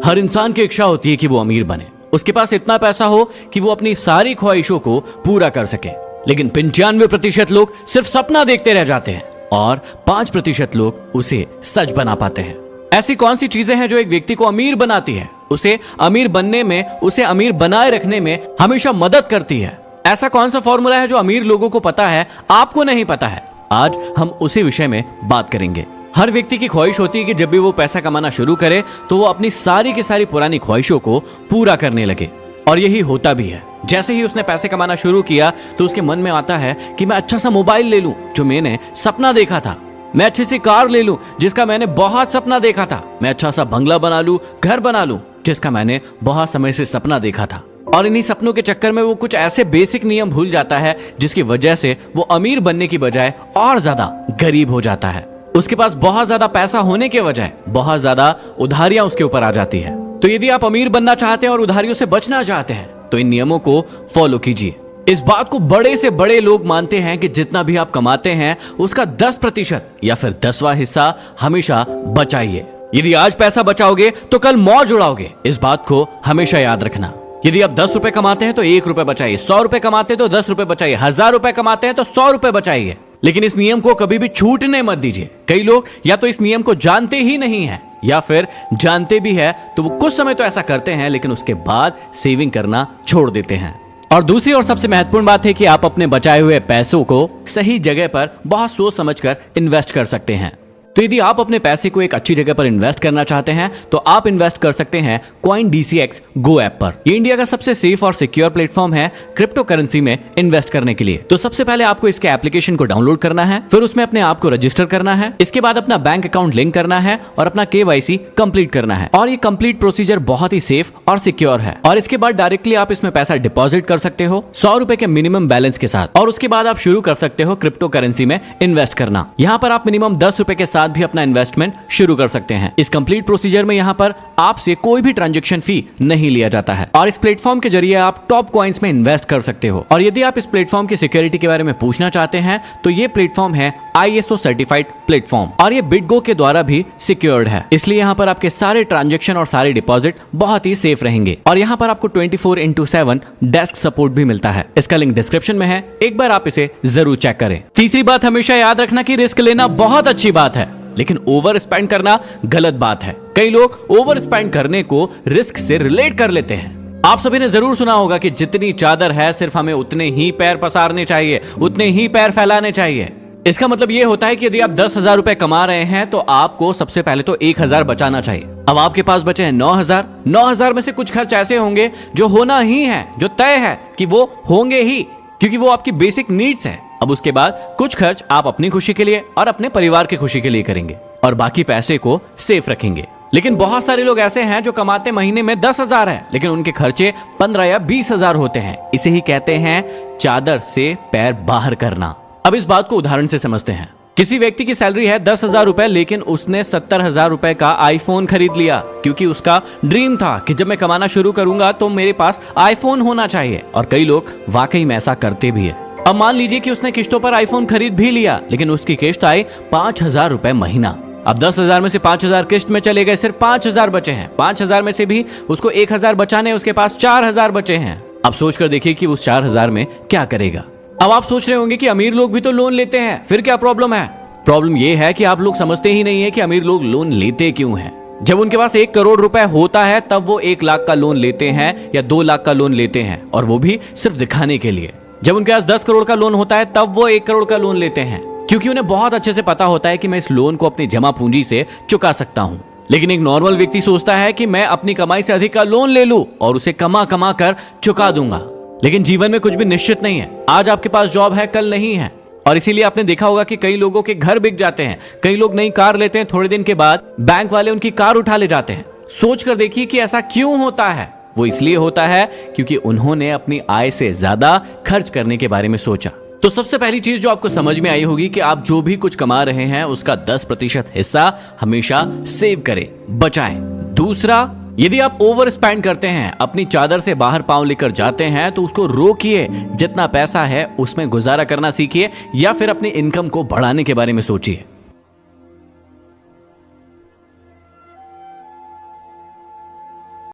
हर इंसान की इच्छा होती है कि वो अमीर बने, उसके पास इतना पैसा हो कि वो अपनी सारी ख्वाहिशों को पूरा कर सके। लेकिन 95% लोग सिर्फ सपना देखते रह जाते हैं और 5% लोग उसे सच बना पाते हैं। ऐसी कौन सी चीजें हैं जो एक व्यक्ति को अमीर बनाती है, उसे अमीर बनने में, उसे अमीर बनाए रखने में हमेशा मदद करती है? ऐसा कौन सा फॉर्मूला है जो अमीर लोगों को पता है, आपको नहीं पता है? आज हम उसी विषय में बात करेंगे। हर व्यक्ति की ख्वाहिश होती है कि जब भी वो पैसा कमाना शुरू करे तो वो अपनी सारी की सारी पुरानी ख्वाहिशों को पूरा करने लगे, और यही होता भी है। जैसे ही उसने पैसे कमाना शुरू किया तो उसके मन में आता है कि मैं अच्छा सा मोबाइल ले लूं जो मैंने सपना देखा था, मैं अच्छी सी कार ले लूं जिसका मैंने बहुत सपना देखा था, मैं अच्छा सा बंगला बना लूं, घर बना लूं जिसका मैंने बहुत समय से सपना देखा था। और इन्हीं सपनों के चक्कर में वो कुछ ऐसे बेसिक नियम भूल जाता है जिसकी वजह से वो अमीर बनने की बजाय और ज्यादा गरीब हो जाता है। उसके पास बहुत ज्यादा पैसा होने के बजाय बहुत ज्यादा उधारियां उसके ऊपर आ जाती है। तो यदि आप अमीर बनना चाहते हैं और उधारियों से बचना चाहते हैं तो इन नियमों को फॉलो कीजिए। इस बात को बड़े से बड़े लोग मानते हैं कि जितना भी आप कमाते हैं उसका 10% या फिर 10वां हिस्सा हमेशा बचाइए। यदि आज पैसा बचाओगे तो कल मौज उड़ाओगे, इस बात को हमेशा याद रखना। यदि आप 10 रुपए कमाते हैं तो 1 रुपए बचाइए, 100 रुपए कमाते हैं तो 10 रुपए बचाइए, 1000 रुपए कमाते हैं तो 100 रुपए बचाइए। लेकिन इस नियम को कभी भी छूटने मत दीजिए। कई लोग या तो इस नियम को जानते ही नहीं है या फिर जानते भी है तो वो कुछ समय तो ऐसा करते हैं लेकिन उसके बाद सेविंग करना छोड़ देते हैं। और दूसरी और सबसे महत्वपूर्ण बात है कि आप अपने बचाए हुए पैसों को सही जगह पर बहुत सोच समझकर इन्वेस्ट कर सकते हैं। तो यदि आप अपने पैसे को एक अच्छी जगह पर इन्वेस्ट करना चाहते हैं तो आप इन्वेस्ट कर सकते हैं CoinDCX Go ऐप पर। ये इंडिया का सबसे सेफ और सिक्योर प्लेटफॉर्म है क्रिप्टो करेंसी में इन्वेस्ट करने के लिए। तो सबसे पहले आपको इसके एप्लीकेशन को डाउनलोड करना है, फिर उसमें अपने आप को रजिस्टर करना है, इसके बाद अपना बैंक अकाउंट लिंक करना है और अपना KYC कंप्लीट करना है। और ये कंप्लीट प्रोसीजर बहुत ही सेफ और सिक्योर है। और इसके बाद डायरेक्टली आप इसमें पैसा डिपॉजिट कर सकते हो 100 रुपए के मिनिमम बैलेंस के साथ, और उसके बाद आप शुरू कर सकते हो क्रिप्टो करेंसी में इन्वेस्ट करना। यहाँ पर आप मिनिमम 10 रुपए के साथ भी अपना इन्वेस्टमेंट शुरू कर सकते हैं। इस कंप्लीट प्रोसीजर में यहाँ पर आपसे कोई भी ट्रांजैक्शन फी नहीं लिया जाता है और इस प्लेटफॉर्म के जरिए आप टॉप कॉइन्स में इन्वेस्ट कर सकते हो। और यदि आप इस प्लेटफॉर्म की सिक्योरिटी के बारे में पूछना चाहते हैं तो ये प्लेटफॉर्म है ISO सर्टिफाइड प्लेटफॉर्म और ये बिटगो के द्वारा भी सिक्योर्ड है, इसलिए यहाँ पर आपके सारे ट्रांजैक्शन और सारे डिपॉजिट बहुत ही सेफ रहेंगे। और यहाँ पर आपको 24/7 डेस्क सपोर्ट भी मिलता है। इसका लिंक डिस्क्रिप्शन में है, एक बार आप इसे जरूर चेक करें। तीसरी बात, हमेशा याद रखना कि रिस्क लेना बहुत अच्छी बात है लेकिन ओवर स्पेंड करना गलत बात है। कई लोग ओवर स्पेंड करने को रिस्क से रिलेट कर लेते हैं। आप सभी ने जरूर सुना होगा कि जितनी चादर है सिर्फ हमें उतने ही पैर पसारने चाहिए, उतने ही पैर फैलाने चाहिए। इसका मतलब यह होता है कि यदि आप 10,000 रुपए कमा रहे हैं तो आपको सबसे पहले तो 1,000 बचाना चाहिए। अब आपके पास बचे हैं 9,000। 9,000 में से कुछ खर्च ऐसे होंगे जो होना ही है, जो तय है कि वो होंगे ही, क्योंकि वो आपकी बेसिक नीड्स है। अब उसके बाद कुछ खर्च आप अपनी खुशी के लिए और अपने परिवार की खुशी के लिए करेंगे और बाकी पैसे को सेफ रखेंगे। लेकिन बहुत सारे लोग ऐसे हैं जो कमाते महीने में 10,000 है लेकिन उनके खर्चे 15 या 20,000 होते हैं। इसे ही कहते हैं चादर से पैर बाहर करना। अब इस बात को उदाहरण से समझते हैं। किसी व्यक्ति की सैलरी है 10,000 रुपए लेकिन उसने 70,000 रुपए का आईफोन खरीद लिया क्योंकि उसका ड्रीम था कि जब मैं कमाना शुरू करूंगा तो मेरे पास आईफोन होना चाहिए। और कई लोग वाकई में ऐसा करते भी है। अब मान लीजिए कि उसने किश्तों पर आईफोन खरीद भी लिया लेकिन उसकी किश्त आई 5,000 रुपए महीना। अब 10,000 में से 5,000 किश्त में चले गए, सिर्फ 5,000 बचे हैं। 5,000 में से भी उसको 1,000 बचाने, उसके पास 4,000 बचे हैं। अब सोच कर देखिए कि उस 4,000 में क्या करेगा। अब आप सोच रहे होंगे कि अमीर लोग भी तो लोन लेते हैं, फिर क्या प्रॉब्लम है? प्रॉब्लम यह है कि आप लोग समझते ही नहीं है कि अमीर लोग लोन लेते क्यों हैं। जब उनके पास 1 करोड़ रुपए होता है तब वो 1 लाख का लोन लेते हैं या 2 लाख का लोन लेते हैं, और वो भी सिर्फ दिखाने के लिए। जब उनके पास 10 करोड़ का लोन होता है तब वो 1 करोड़ का लोन लेते हैं, क्योंकि उन्हें बहुत अच्छे से पता होता है कि मैं इस लोन को अपनी जमा पूंजी से चुका सकता हूं। लेकिन एक नॉर्मल व्यक्ति सोचता है कि मैं अपनी कमाई से अधिक का लोन ले लूं और उसे कमा कमा कर चुका दूंगा। लेकिन जीवन में कुछ भी निश्चित नहीं है। आज आपके पास जॉब है, कल नहीं है। और इसीलिए आपने देखा होगा कि कई लोगों के घर बिक जाते हैं, कई लोग नई कार लेते हैं, थोड़े दिन के बाद बैंक वाले उनकी कार उठा ले जाते हैं। सोच कर देखिए कि ऐसा क्यों होता है। वो इसलिए होता है क्योंकि उन्होंने अपनी आय से ज्यादा खर्च करने के बारे में सोचा। तो सबसे पहली चीज जो आपको समझ में आई होगी कि आप जो भी कुछ कमा रहे हैं उसका 10% हिस्सा हमेशा सेव करें, बचाएं। दूसरा, यदि आप ओवर स्पेंड करते हैं, अपनी चादर से बाहर पांव लेकर जाते हैं तो उसको रोकिए। जितना पैसा है उसमें गुजारा करना सीखिए या फिर अपनी इनकम को बढ़ाने के बारे में सोचिए।